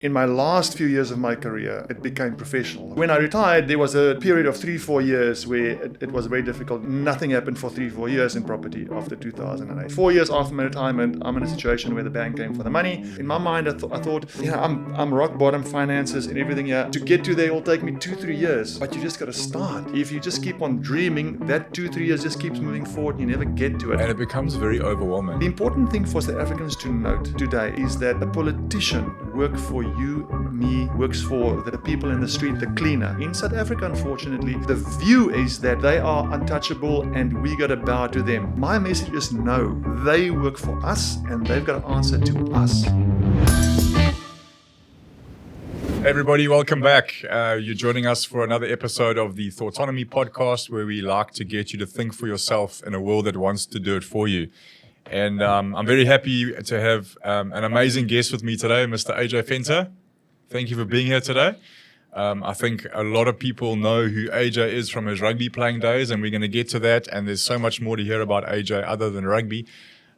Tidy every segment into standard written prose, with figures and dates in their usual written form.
In my last few years of my career, it became professional. When I retired, there was a period of 3-4 years where it was very difficult. Nothing happened for 3-4 years in property after 2008. 4 years after my retirement, I'm in a situation where the bank came for the money. In my mind, I thought, I'm rock bottom finances and everything here. To get to there, it will take me 2-3 years. But you just got to start. If you just keep on dreaming, that 2-3 years just keeps moving forward and you never get to it. And it becomes very overwhelming. The important thing for South Africans to note today is that a politician works for you, me, works for the people in the street, the cleaner. In South Africa, unfortunately, the view is that they are untouchable and we got to bow to them. My message is no, they work for us and they've got to answer to us. Hey everybody, welcome back. You're joining us for another episode of the Thoughtonomy Podcast, where we like to get you to think for yourself in a world that wants to do it for you. And I'm very happy to have an amazing guest with me today, Mr. AJ Venter. Thank you for being here today. I think a lot of people know who AJ is from his rugby playing days, and we're going to get to that. And there's so much more to hear about AJ other than rugby.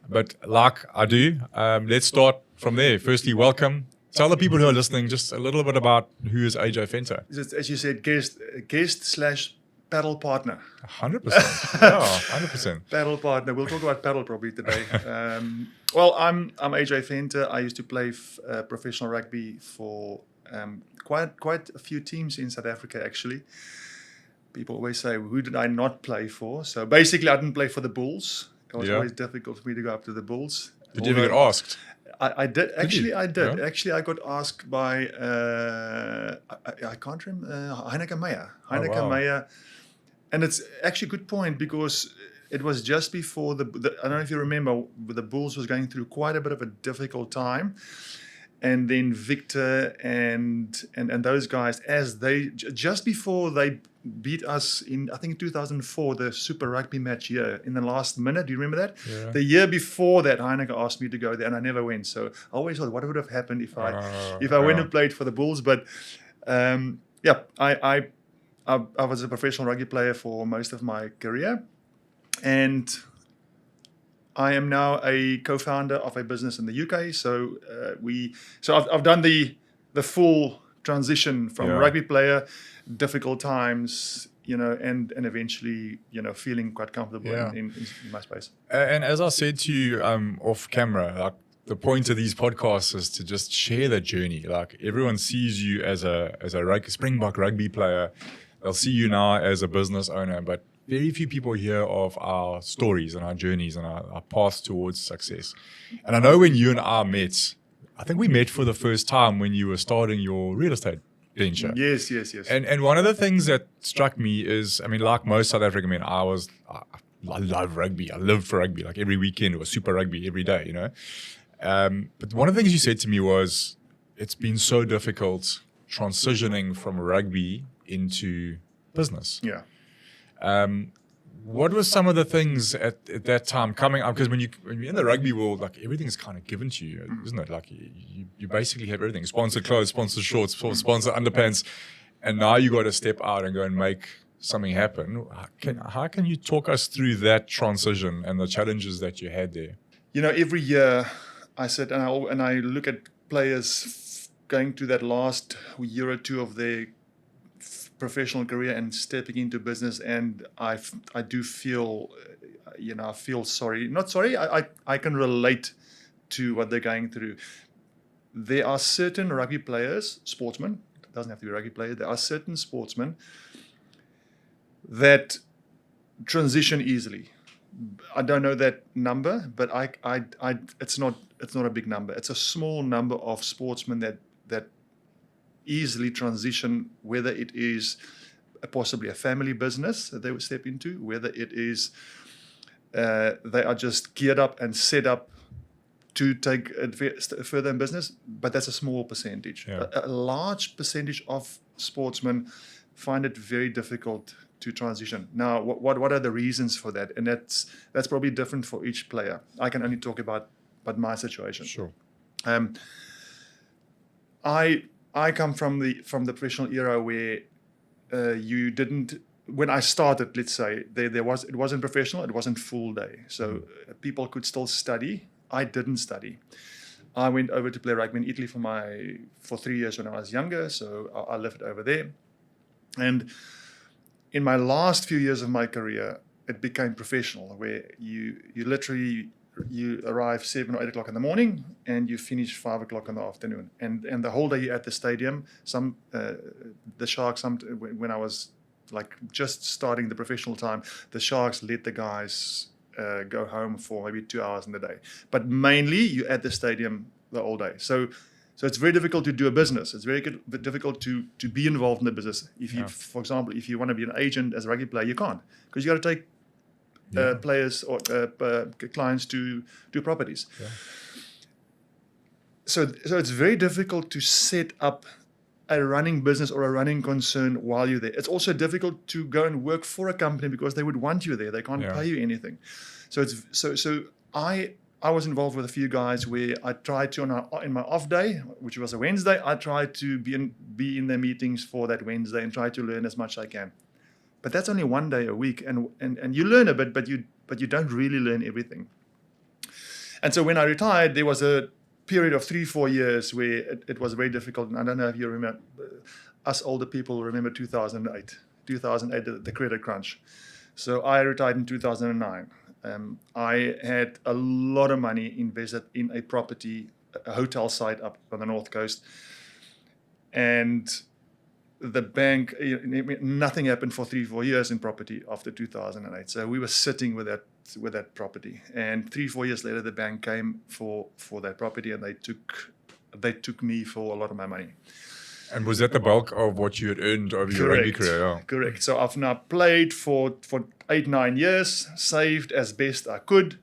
But like I do, let's start from there. Firstly, welcome. Tell the people who are listening just a little bit about who is AJ Venter. As you said, guest / paddle partner. 100%. Yeah, 100%. Paddle partner. We'll talk about paddle probably today. Well, I'm AJ Venter. I used to play professional rugby for quite a few teams in South Africa, actually. People always say, who did I not play for? So basically, I didn't play for the Bulls. It was always difficult for me to go up to the Bulls. Did you ever get asked? I did. Actually, I did. Yeah. Actually, I got asked by, I can't remember, Heineke Meyer. And it's actually a good point because it was just before I don't know if you remember, the Bulls was going through quite a bit of a difficult time. And then Victor and those guys, just before they beat us in, I think 2004, the Super Rugby match year, in the last minute. Do you remember that? Yeah. The year before that, Heineke asked me to go there, and I never went. So I always thought, what would have happened if I went and played for the Bulls? But I was a professional rugby player for most of my career, and I am now a co-founder of a business in the UK. So I've done the full transition from rugby player, difficult times, and eventually, feeling quite comfortable in my space. And as I said to you off camera, like the point of these podcasts is to just share the journey. Like everyone sees you as a Springbok rugby player. They'll see you now as a business owner, but very few people hear of our stories and our journeys and our paths towards success. And I know when you and I met, I think we met for the first time when you were starting your real estate venture. Yes. And one of the things that struck me is, I mean, like most South African men, I love rugby. I lived for rugby. Like every weekend it was Super Rugby every day, But one of the things you said to me was, it's been so difficult transitioning from rugby into business. Yeah. What were some of the things at that time coming up? Because when you're in the rugby world, like everything's kind of given to you, isn't it? Like you basically have everything: sponsored clothes, sponsored shorts, sponsored underpants, and now you got to step out and go and make something happen. How can you talk us through that transition and the challenges that you had there? Every year I sit and I look at players going through that last year or two of their professional career and stepping into business, and I do feel, I feel sorry. Not sorry. I can relate to what they're going through. There are certain rugby players, sportsmen. It doesn't have to be rugby players. There are certain sportsmen that transition easily. I don't know that number, but it's not a big number. It's a small number of sportsmen that easily transition, whether it is possibly a family business that they would step into, whether it is they are just geared up and set up to take further in business, but that's a small percentage. Yeah. A large percentage of sportsmen find it very difficult to transition. Now, what are the reasons for that? And that's probably different for each player. I can only talk about my situation. Sure. I come from the professional era where you didn't. When I started, let's say it wasn't professional. It wasn't full day, so people could still study. I didn't study. I went over to play rugby in Italy for 3 years when I was younger, so I lived over there. And in my last few years of my career, it became professional, where you literally arrive 7 or 8 o'clock in the morning and you finish 5 o'clock in the afternoon, and the whole day you're at the stadium. The Sharks, when I was like just starting the professional time, the Sharks let the guys go home for maybe 2 hours in the day, but mainly you're at the stadium the whole day. So it's very difficult to do a business. It's very difficult to be involved in the business. If you, for example, if you want to be an agent as a rugby player, you can't, because you got to take players or clients to properties. Yeah. So it's very difficult to set up a running business or a running concern while you're there. It's also difficult to go and work for a company because they would want you there. They can't pay you anything. So I was involved with a few guys where I tried to, in my off day, which was a Wednesday, I tried to be in their meetings for that Wednesday and try to learn as much as I can. But that's only one day a week, and you learn a bit, but you don't really learn everything. And so when I retired, there was a period of 3-4 years where it was very difficult. And I don't know if you remember, us older people remember 2008, the credit crunch. So I retired in 2009. I had a lot of money invested in a property, a hotel site up on the North Coast. And the bank, nothing happened for 3-4 years in property after 2008. So we were sitting with that property. And 3-4 years later, the bank came for that property, and they took me for a lot of my money. And was that the bulk of what you had earned over your rugby career? Yeah. Correct. So I've now played for 8-9 years, saved as best I could,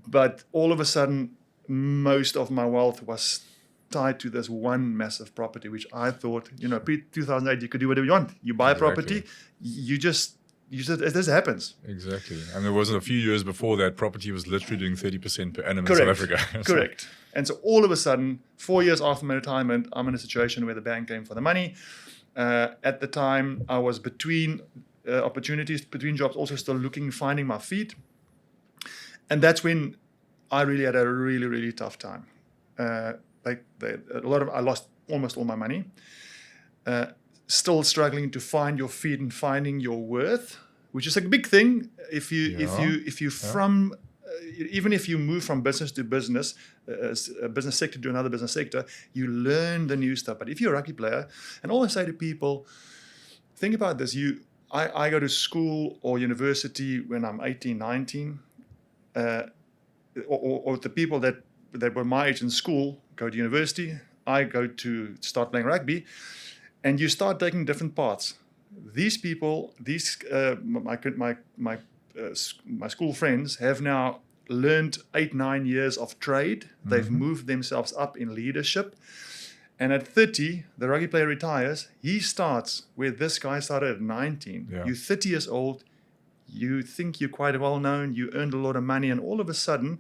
but all of a sudden, most of my wealth was tied to this one massive property, which I thought, pre-2008, you could do whatever you want. You buy a property, you just this happens. Exactly. And there wasn't a few years before that, property was literally doing 30% per annum in South Africa. Correct. And so all of a sudden, 4 years after my retirement, I'm in a situation where the bank came for the money. At the time, I was between opportunities, between jobs, also still finding my feet. And that's when I really had a really, really tough time. I lost almost all my money. Still struggling to find your feet and finding your worth, which is a big thing. Even if you move from business to business, a business sector to another business sector, you learn the new stuff. But if you're a rugby player, and I always say to people, think about this. I go to school or university when I'm 18, 19, or the people that were my age in school go to university. I go to start playing rugby, and you start taking different paths. These people, my school friends have now learned 8-9 years of trade. Mm-hmm. They've moved themselves up in leadership. And at 30, the rugby player retires. He starts where this guy started at 19. Yeah. You're 30 years old. You think you're quite well known. You earned a lot of money. And all of a sudden,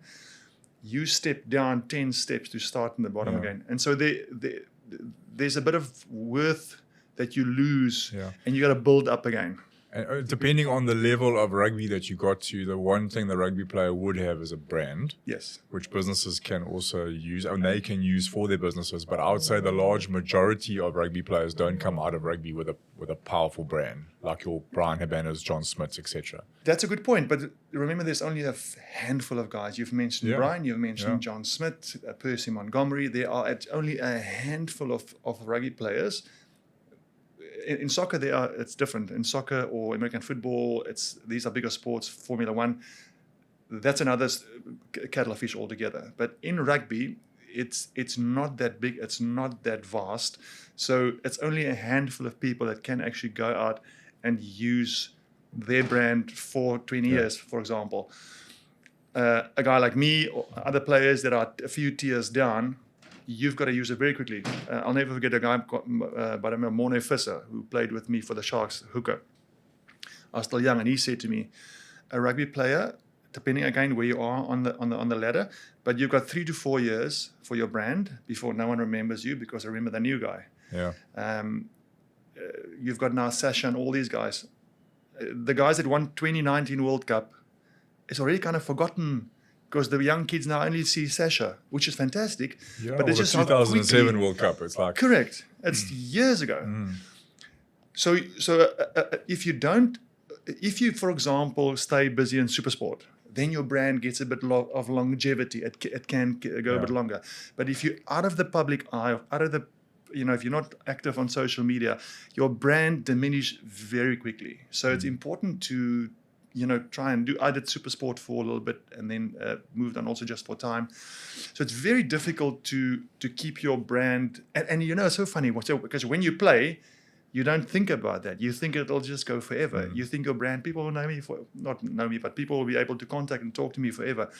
you step down 10 steps to start in the bottom again. And so there's a bit of worth that you lose, and you got to build up again. And depending on the level of rugby that you got to, the one thing the rugby player would have is a brand. Yes. Which businesses can also use, and they can use for their businesses. But I would say the large majority of rugby players don't come out of rugby with a powerful brand, like your Brian Habanas, John Smiths, etc. That's a good point. But remember, there's only a handful of guys. You've mentioned Brian, you've mentioned John Smith, Percy Montgomery. There are only a handful of rugby players. In soccer, it's different. In soccer or American football, these are bigger sports. Formula One, that's another kettle of fish altogether. But in rugby, it's not that big. It's not that vast. So it's only a handful of people that can actually go out and use their brand for 20 years, for example. A guy like me or other players that are a few tiers down, you've got to use it very quickly. I'll never forget a guy by the name of Morne Visser, who played with me for the Sharks, hooker. I was still young, and he said to me, a rugby player, depending again where you are on the ladder, but you've got 3 to 4 years for your brand before no one remembers you, because I remember the new guy. Yeah. You've got now Sasha and all these guys. The guys that won 2019 World Cup, it's already kind of forgotten because the young kids now only see Sasha, which is fantastic. Yeah, but it's the just how 2007 quickly, World Cup. It's like correct. It's years ago. So if you, for example, stay busy in super sport, then your brand gets a bit of longevity. It can go a bit longer. But if you're out of the public eye, out of the, if you're not active on social media, your brand diminishes very quickly. So it's important to, try and do. I did super sport for a little bit and then moved on also just for time. So it's very difficult to keep your brand. And it's so funny because when you play, you don't think about that. You think it'll just go forever. You think your brand, people will know me not know me, but people will be able to contact and talk to me forever.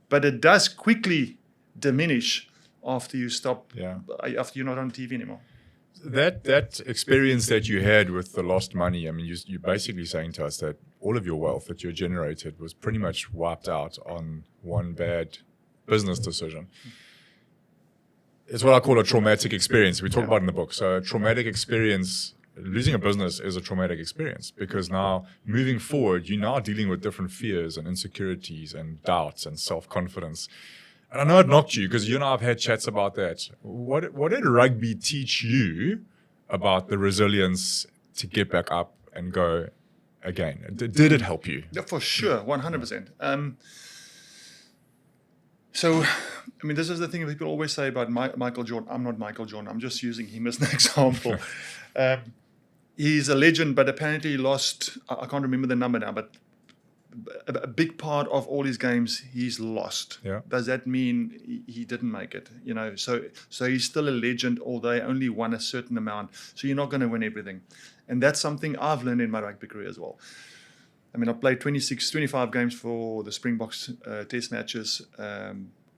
But it does quickly diminish after you stop, after you're not on TV anymore. That experience that you had with the lost money, I mean, you're basically saying to us that all of your wealth that you generated was pretty much wiped out on one bad business decision. It's what I call a traumatic experience. We talk about it in the book. So a traumatic experience, losing a business is a traumatic experience because now moving forward, you're now dealing with different fears and insecurities and doubts and self-confidence. And I know it knocked you because you and I have had chats about that. What did rugby teach you about the resilience to get back up and go again? Did it help you? Yeah, for sure, 100%. So, I mean, this is the thing people always say about Michael Jordan. I'm not Michael Jordan. I'm just using him as an example. He's a legend, but apparently he lost, I can't remember the number now, but a big part of all his games he's lost. Yeah. Does that mean he didn't make it? So he's still a legend, although he only won a certain amount. So you're not going to win everything. And that's something I've learned in my rugby career as well. I mean, I played 25 games for the Springboks test matches,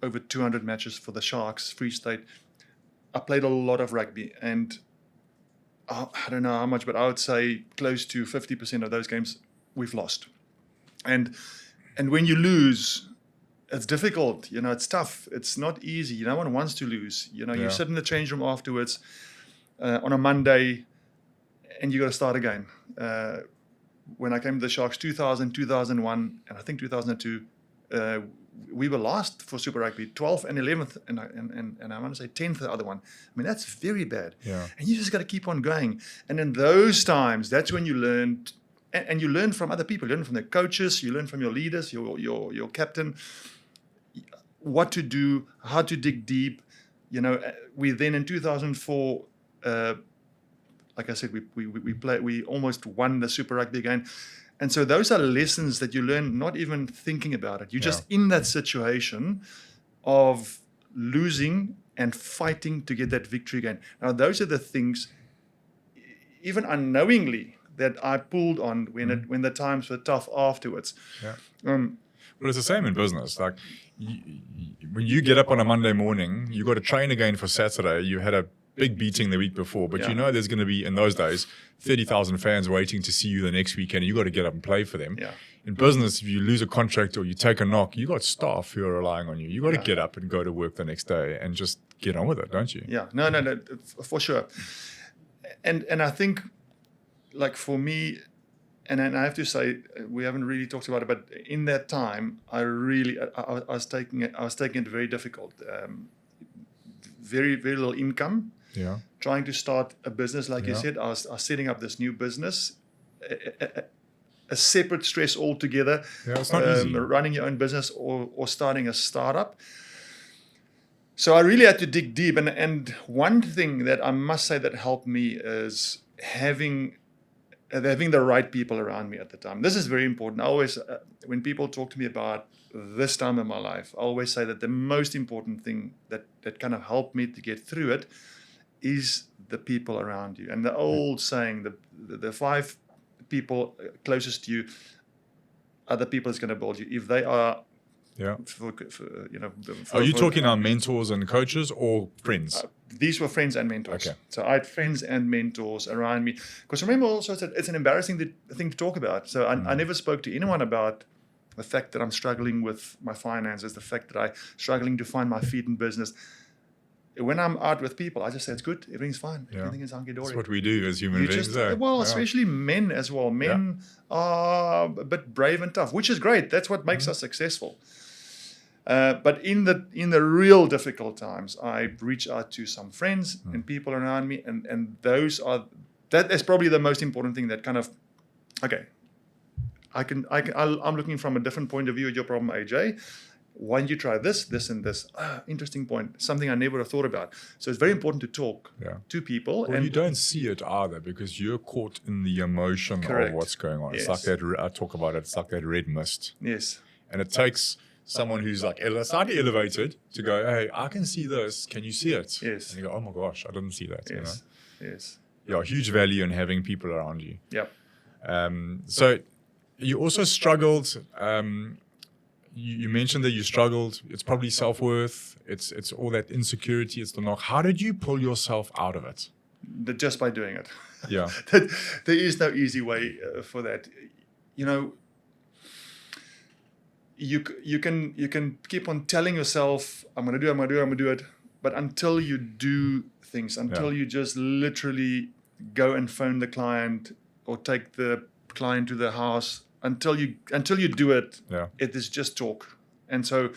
over 200 matches for the Sharks, Free State. I played a lot of rugby, and I don't know how much, but I would say close to 50% of those games we've lost. And when you lose, it's difficult. It's tough. It's not easy. No one wants to lose. You sit in the change room afterwards on a Monday, and you got to start again. When I came to the Sharks, 2000, 2001, and I think 2002, we were last for Super Rugby, 12th and 11th, and I want to say 10th, the other one. I mean, that's very bad. Yeah. And you just got to keep on going. And in those times, that's when you learn, and you learn from other people. You learn from the coaches, you learn from your leaders, your captain, what to do, how to dig deep. We then in 2004, like I said, we almost won the Super Rugby again. And so those are lessons that you learn not even thinking about it. You're just in that situation of losing and fighting to get that victory again. Now, those are the things, even unknowingly, that I pulled on when the times were tough afterwards. Yeah. Well, it's the same in business. Like when you get up on a Monday morning, you got to train again for Saturday. You had a big beating the week before, but there's going to be, in those days, 30,000 fans waiting to see you the next weekend, and you got to get up and play for them. Yeah. In business, if you lose a contract or you take a knock, you got staff who are relying on you. You got to get up and go to work the next day and just get on with it, don't you? Yeah, no, for sure. And I think, like for me, and I have to say, we haven't really talked about it, but in that time, I was taking it very difficult. Very, very little income. Yeah. Trying to start a business, like you said, I was setting up this new business, a separate stress altogether. Yeah, it's not easy. Running your own business or starting a startup. So I really had to dig deep. And one thing that I must say that helped me is having the right people around me at the time. This is very important. I always, when people talk to me about this time in my life, I always say that the most important thing that kind of helped me to get through it is the people around you. And the old saying, the 5 people closest to you are the people that's going to build you. If they are, are you talking about mentors and coaches or friends? These were friends and mentors. Okay. So I had friends and mentors around me. Because remember also, it's an embarrassing thing to talk about. So I never spoke to anyone about the fact that I'm struggling with my finances, the fact that I'm struggling to find my feet in business. When I'm out with people, I just say, it's good, everything's fine, everything is hunky-dory. That's what we do as human beings. Especially men as well. Men are a bit brave and tough, which is great. That's what makes us successful. But in the real difficult times, I reach out to some friends and people around me, and that is probably the most important thing. That kind of, okay, I'm looking from a different point of view at your problem, AJ. Why don't you try this, and this? Interesting point. Something I never have thought about. So it's very important to talk to people. Well, and you don't see it either because you're caught in the emotion of what's going on. Yes. It's like that, I talk about it, it's like that red mist. Yes. And it takes someone who's like slightly elevated to go, hey, I can see this. Can you see it? Yes. And you go, oh my gosh, I didn't see that. Yes. You know? Yes. Yeah, huge value in having people around you. Yep. So you also struggled. You mentioned that you struggled. It's probably self-worth. It's all that insecurity. It's the knock. How did you pull yourself out of it? Just by doing it. Yeah. There is no easy way for that. You know, you can keep on telling yourself, I'm going to do it. But until you do things, until you just literally go and phone the client or take the client to the house, until you do it, it is just talk. And so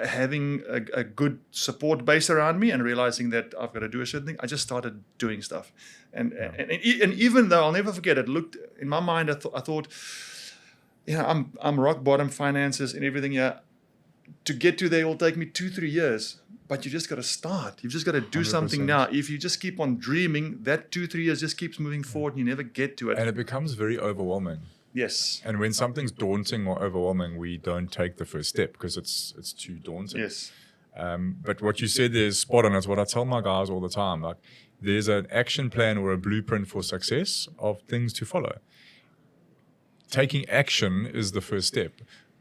having a good support base around me and realizing that I've got to do a certain thing, I just started doing stuff. And even though I'll never forget, it looked in my mind, I thought, you know, I'm rock bottom finances and everything. Yeah, to get to there will take me 2-3 years. But you just got to start. You've just got to do 100%. Something now. If you just keep on dreaming, that 2-3 years just keeps moving forward and you never get to it. And it becomes very overwhelming. Yes. And when something's daunting or overwhelming, we don't take the first step because it's too daunting. Yes. But what you said there is spot on. It's what I tell my guys all the time. Like, there's an action plan or a blueprint for success of things to follow. Taking action is the first step.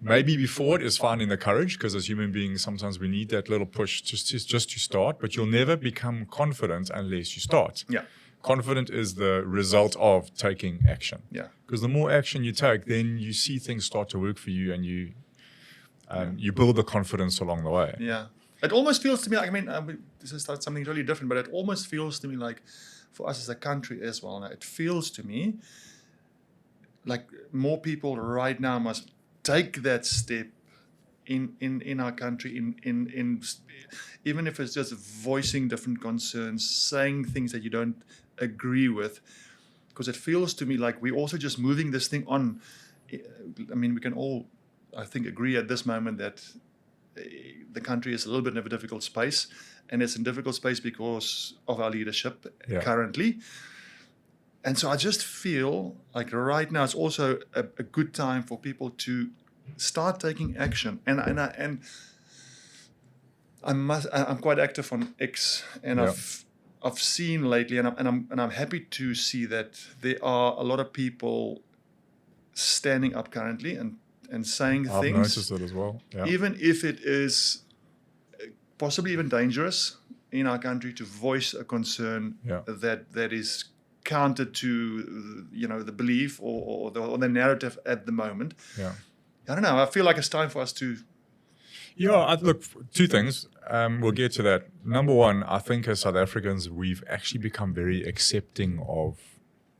Maybe before it is finding the courage, because as human beings, sometimes we need that little push just to start, but you'll never become confident unless you start. Yeah. Confident is the result of taking action. Yeah. Because the more action you take, then you see things start to work for you and you build the confidence along the way. Yeah. It almost feels to me like, I mean, this is something really different, but it almost feels to me like for us as a country as well, now, it feels to me like more people right now must take that step in our country, in even if it's just voicing different concerns, saying things that you don't agree with, because it feels to me like we're also just moving this thing on. I mean, we can all, I think, agree at this moment that the country is a little bit of a difficult space, and it's in difficult space because of our leadership currently. And so I just feel like right now it's also a good time for people to start taking action. And I'm quite active on X, and I've seen lately, and I'm happy to see that there are a lot of people standing up currently and saying I've things. Noticed it as well. Yeah. Even if it is possibly even dangerous in our country to voice a concern that is counter to the belief or the narrative at the moment. Yeah. I don't know. I feel like it's time for us to. Yeah, look, two things. We'll get to that. Number one, I think as South Africans, we've actually become very accepting of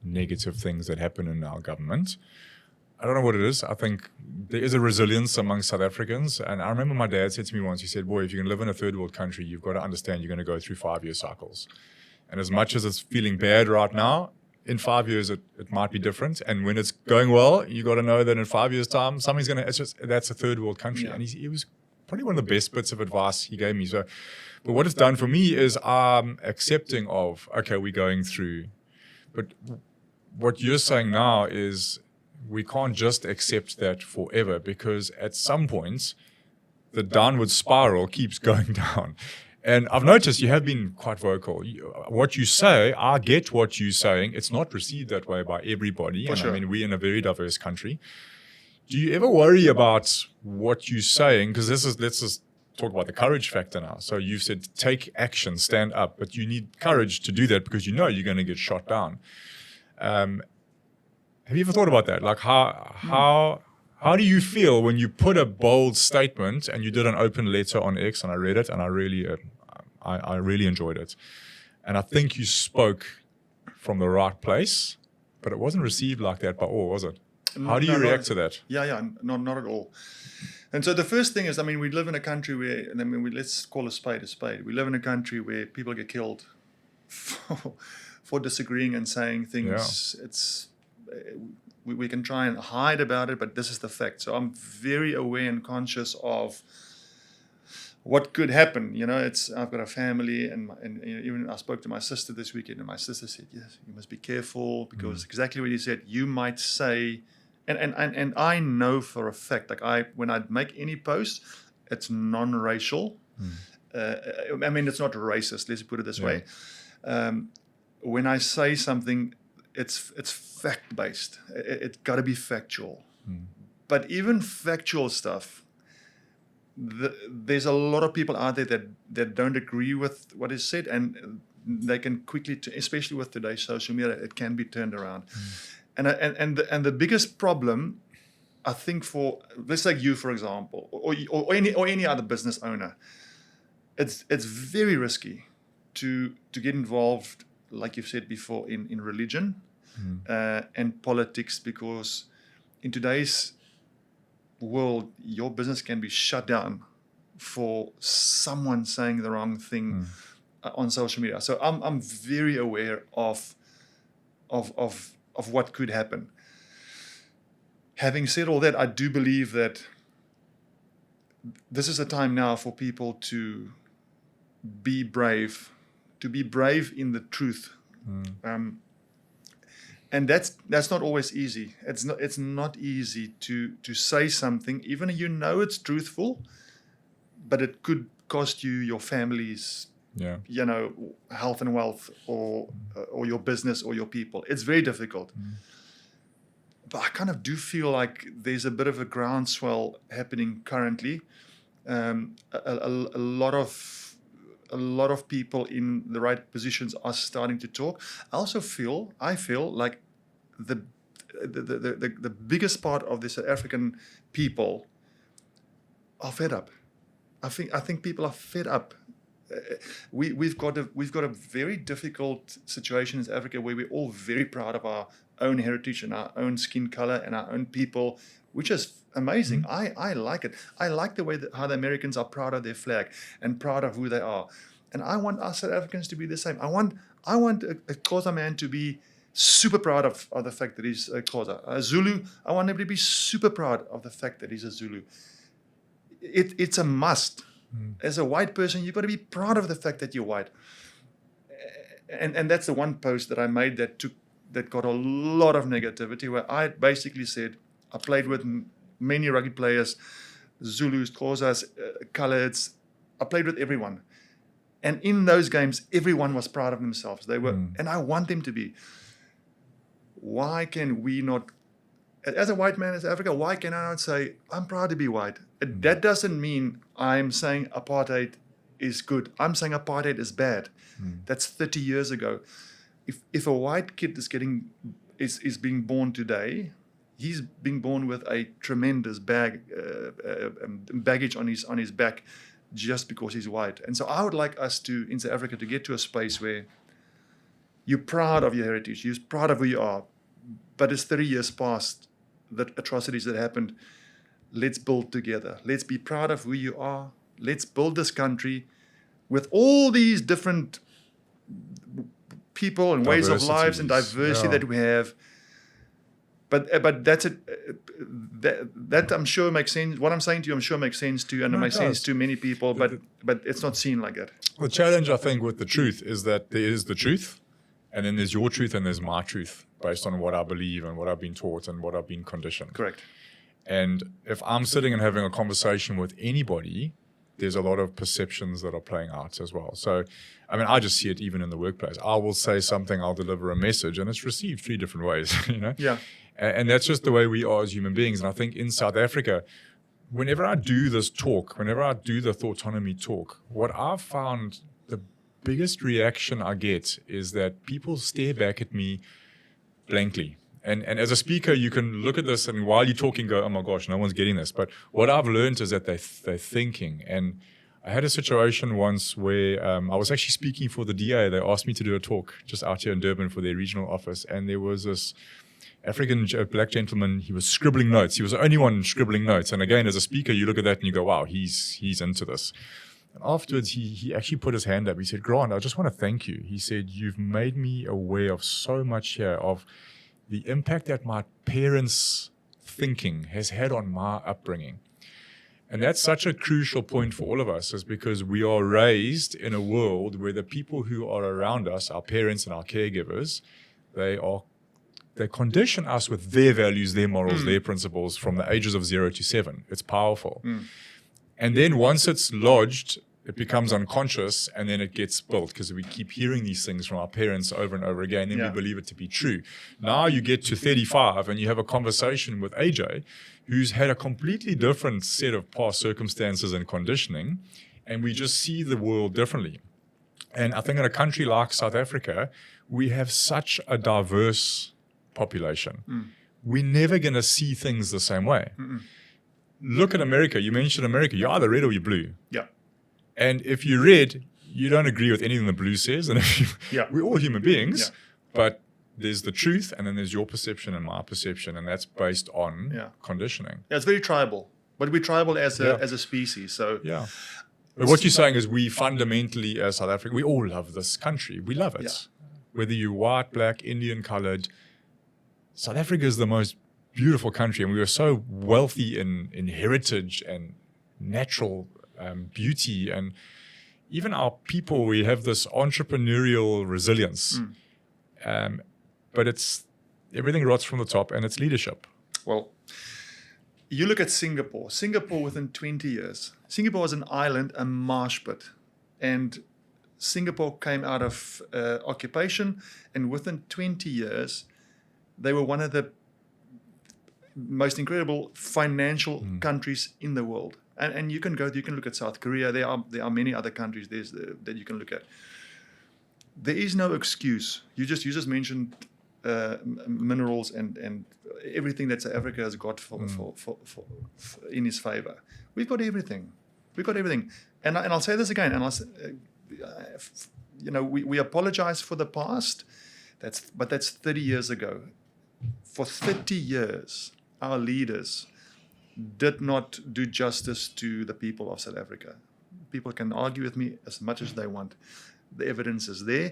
negative things that happen in our government. I don't know what it is. I think there is a resilience among South Africans. And I remember my dad said to me once, he said, boy, if you're going to live in a third world country, you've got to understand you're going to go through 5-year cycles. And as much as it's feeling bad right now, in 5 years, it might be different. And when it's going well, you got to know that in 5 years' time, something's going to, that's a third world country. Yeah. And he was probably one of the best bits of advice he gave me. So, but what it's done for me is I'm accepting of, okay, we're going through. But what you're saying now is we can't just accept that forever, because at some point, the downward spiral keeps going down. And I've noticed you have been quite vocal. What you say, I get what you're saying. It's not received that way by everybody. And sure. I mean, we're in a very diverse country. Do you ever worry about what you're saying? Because let's just talk about the courage factor now. So you've said, take action, stand up, but you need courage to do that because you know you're going to get shot down. Have you ever thought about that? Like how do you feel when you put a bold statement, and you did an open letter on X, and I read it, and I really enjoyed it. And I think you spoke from the right place, but it wasn't received like that by all, was it? How do you react to that? Yeah, not at all. And so the first thing is, I mean, we live in a country where, and I mean, let's call a spade a spade. We live in a country where people get killed for disagreeing and saying things. It's we can try and hide about it, but this is the fact. So I'm very aware and conscious of what could happen. I've got a family, and even I spoke to my sister this weekend, and my sister said, "Yes, you must be careful because exactly what you said. You might say." And I know for a fact, like when I make any post, it's non-racial. I mean, it's not racist. Let's put it this way. When I say something, it's fact-based. It's got to be factual. But even factual stuff, there's a lot of people out there that don't agree with what is said, and they can quickly, especially with today's social media, it can be turned around. And the biggest problem, I think, for, let's take you for example, or any other business owner, it's very risky to get involved, like you've said before, in religion and politics, because in today's world, your business can be shut down for someone saying the wrong thing on social media. So I'm very aware of what could happen. Having said all that, I do believe that this is a time now for people to be brave in the truth. And that's not always easy. It's not easy to say something, even if it's truthful, but it could cost you your family's health and wealth, or your business or your people. It's very difficult. But I kind of do feel like there's a bit of a groundswell happening currently. A lot of people in the right positions are starting to talk. I feel like the biggest part of the South African people are fed up. I think people are fed up. We've got a very difficult situation in South Africa where we're all very proud of our own heritage and our own skin color and our own people, which is amazing. I like it. I like the way how the Americans are proud of their flag and proud of who they are. And I want us South Africans to be the same. I want a Xhosa man to be super proud of the fact that he's a Xhosa. A Zulu, I want him to be super proud of the fact that he's a Zulu. It's a must. As a white person, you've got to be proud of the fact that you're white. And that's the one post that I made that got a lot of negativity, where I basically said, I played with many rugby players, Zulus, Xhosas, Coloreds. I played with everyone. And in those games, everyone was proud of themselves. They were, and I want them to be. Why can we not, as a white man in South Africa, why can I not say, I'm proud to be white? That doesn't mean I'm saying apartheid is good. I'm saying apartheid is bad. That's 30 years ago. If a white kid is being born today, he's being born with a tremendous baggage on his back just because he's white. And so I would like us in South Africa to get to a space where you're proud of your heritage, you're proud of who you are, but it's 30 years past the atrocities that happened. Let's build together. Let's be proud of who you are. Let's build this country with all these different people and ways of lives and diversity that we have. But that's it. That I'm sure makes sense. What I'm saying to you, I'm sure makes sense to you, and it makes sense to many people. But it's not seen like that. The challenge, I think, with the truth is that there is the truth, and then there's your truth, and there's my truth, based on what I believe and what I've been taught and what I've been conditioned. Correct. And if I'm sitting and having a conversation with anybody, there's a lot of perceptions that are playing out as well. So, I mean, I just see it even in the workplace. I will say something, I'll deliver a message, and it's received 3 different ways, Yeah. And that's just the way we are as human beings. And I think in South Africa, whenever I do this talk, whenever I do the Thoughtonomy talk, what I've found the biggest reaction I get is that people stare back at me blankly. And as a speaker, you can look at this and while you're talking, go, oh my gosh, no one's getting this. But what I've learned is that they're thinking. And I had a situation once where I was actually speaking for the DA. They asked me to do a talk just out here in Durban for their regional office. And there was this black gentleman, he was scribbling notes. He was the only one scribbling notes. And again, as a speaker, you look at that and you go, wow, he's into this. And afterwards, he actually put his hand up. He said, Grant, I just want to thank you. He said, you've made me aware of so much here, of the impact that my parents' thinking has had on my upbringing. And that's such a crucial point for all of us, is because we are raised in a world where the people who are around us, our parents and our caregivers, they condition us with their values, their morals, their principles from the ages of 0 to 7. It's powerful. And then once it's lodged, it becomes unconscious, and then it gets built because we keep hearing these things from our parents over and over again, and then we believe it to be true. Now you get to 35 and you have a conversation with AJ, who's had a completely different set of past circumstances and conditioning, and we just see the world differently. And I think in a country like South Africa, we have such a diverse population. We're never going to see things the same way. Look at America. You mentioned America. You're either red or you're blue. Yeah. And if you're red, you don't agree with anything the blue says. And we're all human beings, but there's the truth, and then there's your perception and my perception, and that's based on conditioning. Yeah, it's very tribal, but we're tribal as a species. So but what you're saying is, we fundamentally, as South Africa, we all love this country. We love it. Yeah. Whether you're white, black, Indian, colored, South Africa is the most beautiful country, and we are so wealthy in heritage and natural beauty, and even our people, we have this entrepreneurial resilience. But it's everything rots from the top, and it's leadership. Well, you look at Singapore. Singapore within 20 years. Singapore was an island, a marsh pit, and Singapore came out of occupation, and within 20 years, they were one of the most incredible financial countries in the world. And you can look at South Korea. There are many other countries that you can look at. There is no excuse. You just mentioned minerals and everything that South Africa has got for in is favor. We've got everything. And I'll say this again. And we apologize for the past. But that's 30 years ago. For 30 years, our leaders did not do justice to the people of South Africa. People can argue with me as much as they want. The evidence is there.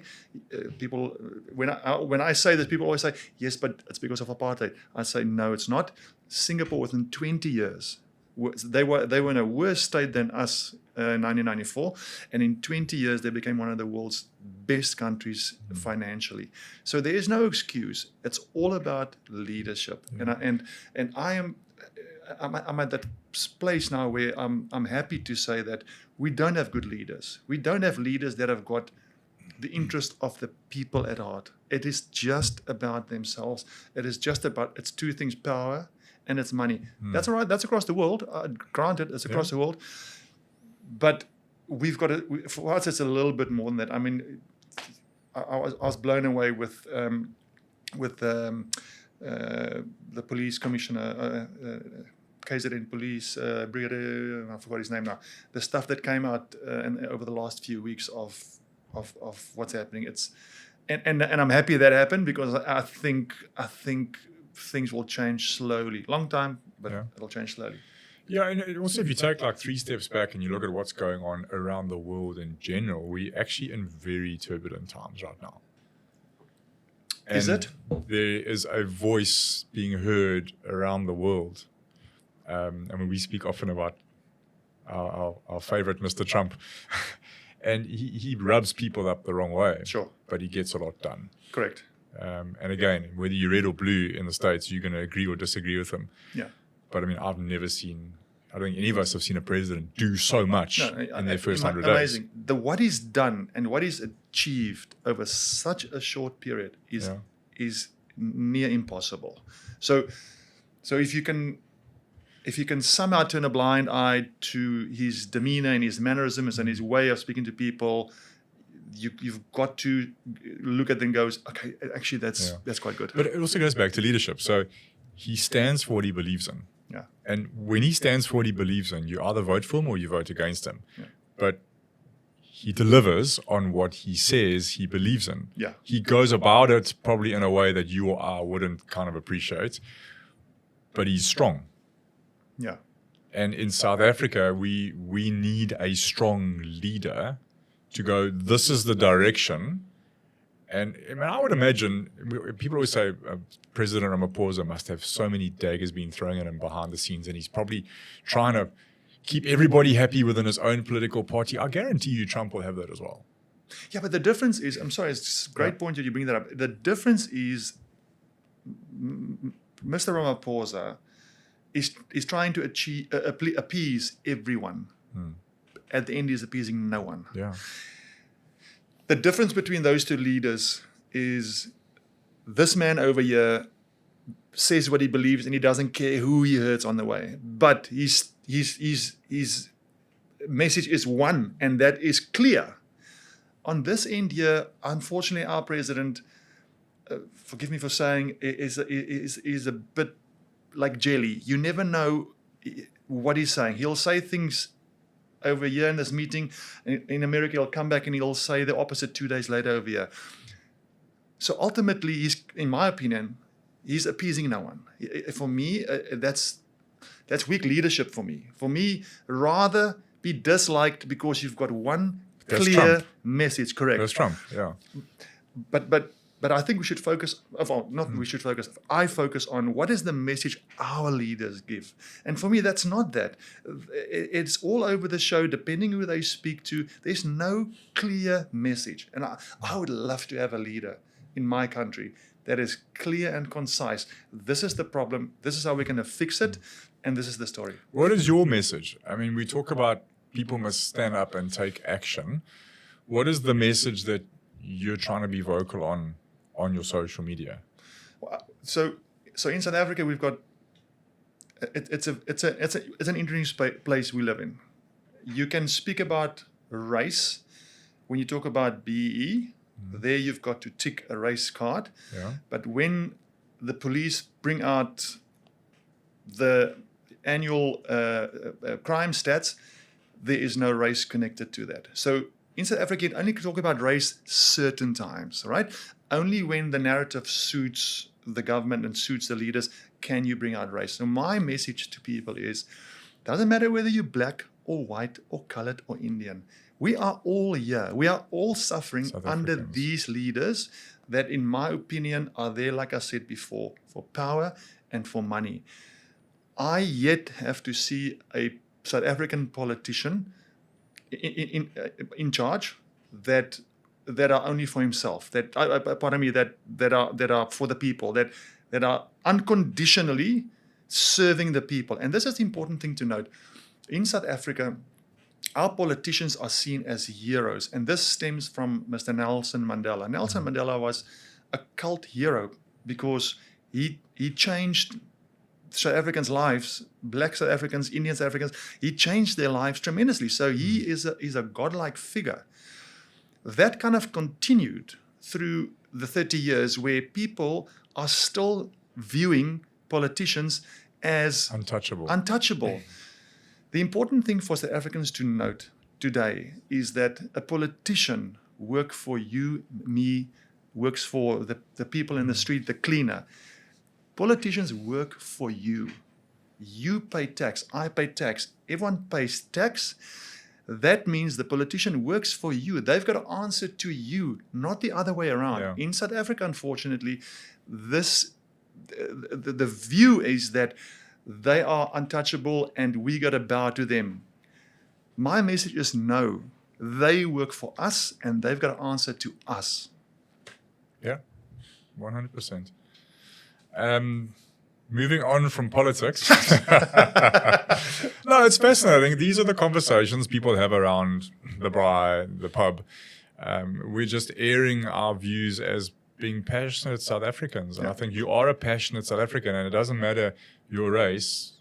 When I say this, people always say, yes, but it's because of apartheid. I say, no, it's not. Singapore, within 20 years, they were in a worse state than us in 1994. And in 20 years, they became one of the world's best countries financially. So there is no excuse. It's all about leadership. And I'm at that place now where I'm happy to say that we don't have good leaders. We don't have leaders that have got the interest of the people at heart. It is just about themselves. It's two things: power and it's money. That's all right. That's across the world. Granted, it's across the world. But we've got for us, it's a little bit more than that. I mean, I was blown away with the police commissioner, KZN police, brigadier, I forgot his name now. The stuff that came out over the last few weeks of what's happening. And I'm happy that happened, because I think things will change slowly. Long time, but it'll change slowly. Yeah, and also if you take like 3 steps back and you look at what's going on around the world in general, we're actually in very turbulent times right now. And is it? There is a voice being heard around the world. I mean, we speak often about our favorite Mr. Trump. And he rubs people up the wrong way. Sure. But he gets a lot done. Correct. And again, whether you're red or blue in the States, you're going to agree or disagree with him. Yeah. But I mean, I don't think any of us have seen a president do so much in their first 100 days. Amazing. What he's done and what he's achieved over such a short period is near impossible. So if you can somehow turn a blind eye to his demeanor and his mannerisms and his way of speaking to people, you've got to look at them and go, okay, actually that's quite good. But it also goes back to leadership. So he stands for what he believes in. Yeah. And when he stands for what he believes in, you either vote for him or you vote against him. Yeah. But he delivers on what he says he believes in. Yeah. He goes about it probably in a way that you or I wouldn't kind of appreciate, but he's strong. Yeah. And in South Africa, we need a strong leader to go, this is the direction. And I mean, I would imagine, people always say President Ramaphosa must have so many daggers being thrown at him behind the scenes, and he's probably trying to keep everybody happy within his own political party. I guarantee you Trump will have that as well. Yeah, but the difference is, I'm sorry, it's a great point that you bring that up. The difference is Mr. Ramaphosa is trying to appease everyone. At the end, he's appeasing no one. Yeah. The difference between those two leaders is this man over here says what he believes and he doesn't care who he hurts on the way. But his message is one, and that is clear. On this end here, unfortunately, our president, forgive me for saying, is a bit like jelly. You never know what he's saying. He'll say things over here in this meeting. In America, he'll come back and he'll say the opposite 2 days later over here. So ultimately, he's, in my opinion, he's appeasing no one. For me, that's weak leadership for me. For me, rather be disliked because you've got one That's clear Trump. message. Correct. That's Trump, yeah. But I think we should focus, we should focus, I focus on what is the message our leaders give. And for me, that's not that. It's all over the show, depending who they speak to. There's no clear message. And I would love to have a leader in my country that is clear and concise. This is the problem. This is how we're going to fix it. And this is the story. What is your message? I mean, we talk about people must stand up and take action. What is the message that you're trying to be vocal on your social media? So in South Africa, we've got it's an interesting place we live in. You can speak about race when you talk about BEE. There you've got to tick a race card. Yeah. But when the police bring out the annual crime stats, there is no race connected to that. So in South Africa, you only talk about race certain times, right? Only when the narrative suits the government and suits the leaders can you bring out race. So my message to people is, doesn't matter whether you're black or white or colored or Indian. We are all here. We are all suffering under these leaders that, in my opinion, are there, like I said before, for power and for money. I yet have to see a South African politician in charge that are only for himself, that are for the people, that are unconditionally serving the people. And this is the important thing to note. In South Africa, our politicians are seen as heroes, and this stems from Mr. Nelson Mandela. Nelson Mandela was a cult hero because he changed South Africans' lives, black South Africans, Indian South Africans. He changed their lives tremendously. So he is a godlike figure. That kind of continued through the 30 years where people are still viewing politicians as untouchable. The important thing for South Africans to note today is that a politician works for you, me, works for the people in the street, the cleaner. Politicians work for you. You pay tax. I pay tax. Everyone pays tax. That means the politician works for you. They've got to answer to you, not the other way around. Yeah. In South Africa, unfortunately, the view is that they are untouchable and we got to bow to them. My message is no. They work for us and they've got to answer to us. Yeah, 100%. Moving on from politics. No, it's fascinating. These are the conversations people have around the braai, the pub. We're just airing our views as being passionate South Africans. And I think you are a passionate South African, and it doesn't matter your race.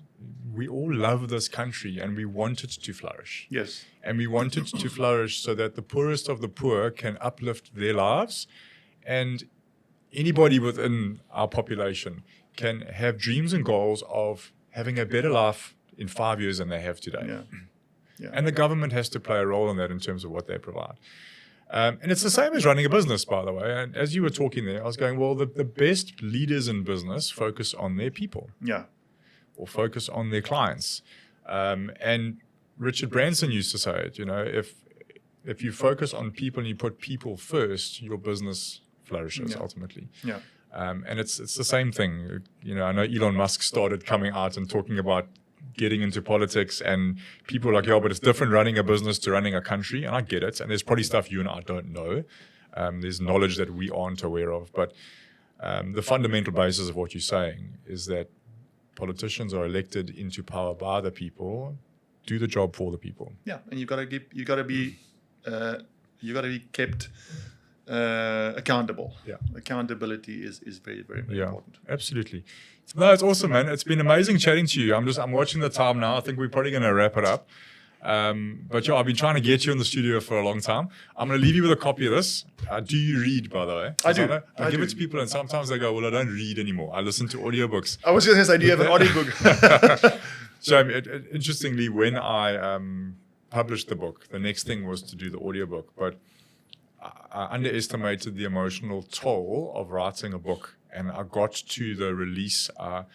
We all love this country and we want it to flourish. Yes. And we want it to flourish so that the poorest of the poor can uplift their lives, and anybody within our population can have dreams and goals of having a better life in 5 years than they have today. Yeah. And the government has to play a role in that in terms of what they provide. And it's the same as running a business, by the way. And as you were talking there, I was going, well, the best leaders in business focus on their people. Yeah. Or focus on their clients. And Richard Branson used to say it, if you focus on people and you put people first, your business flourishes ultimately. Yeah. And it's the same thing. I know Elon Musk started coming out and talking about getting into politics, and people are like, but it's different running a business to running a country. And I get it. And there's probably stuff you and I don't know. There's knowledge that we aren't aware of. But the fundamental basis of what you're saying is that politicians are elected into power by the people, do the job for the people. Yeah, and you got to be kept accountable. Yeah, accountability is very, very important. Absolutely. No, it's awesome, man. It's been amazing chatting to you. I'm watching the time now. I think we're probably going to wrap it up. But I've been trying to get you in the studio for a long time. I'm going to leave you with a copy of this. Do you read, by the way? I do. I give it to people, and sometimes they go, well, I don't read anymore. I listen to audiobooks. I was going to say, do you have an audiobook? So interestingly, when I published the book, the next thing was to do the audiobook. But I underestimated the emotional toll of writing a book. And I got to the release. I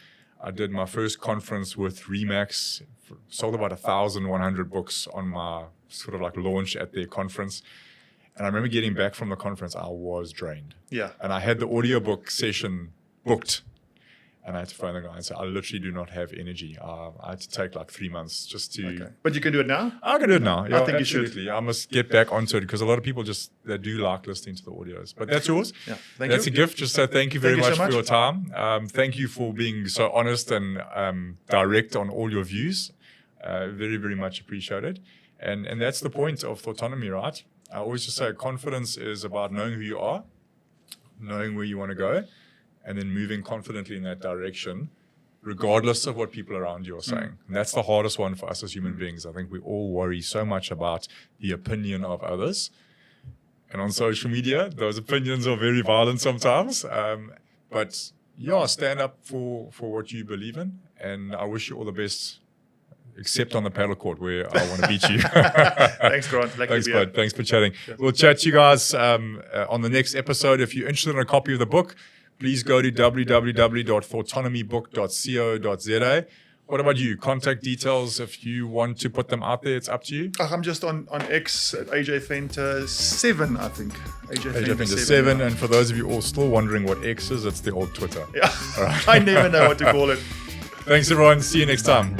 did my first conference with Remax, sold about 1,100 books on my sort of like launch at their conference. And I remember getting back from the conference, I was drained. Yeah. And I had the audiobook session booked. And I had to phone the guy and say, I literally do not have energy. I had to take like 3 months just to... Okay. But you can do it now? I can do it now. Yeah, I think absolutely. you should. I must get back onto it because a lot of people they do like listening to the audios. But that's yours. Yeah. That's a gift. Just say thank you very much for your time. Thank you for being so honest and direct on all your views. Very, very much appreciated. And that's the point of Thoughtonomy, right? I always just say confidence is about knowing who you are, knowing where you want to go, and then moving confidently in that direction, regardless of what people around you are saying. And that's the hardest one for us as human beings. I think we all worry so much about the opinion of others. And on social media, those opinions are very violent sometimes. But stand up for what you believe in. And I wish you all the best, except on the paddle court where I want to beat you. Thanks, Grant. Thanks, bud. Thanks for chatting. Yes. We'll chat to you guys on the next episode. If you're interested in a copy of the book, please go to www.thoughtonomybook.co.za. What about you? Contact details, if you want to put them out there, it's up to you. I'm just on X at AJ Fenter 7, I think. AJ Fenter 7. And for those of you all still wondering what X is, it's the old Twitter. Yeah, right. I never know what to call it. Thanks, everyone. See you next time.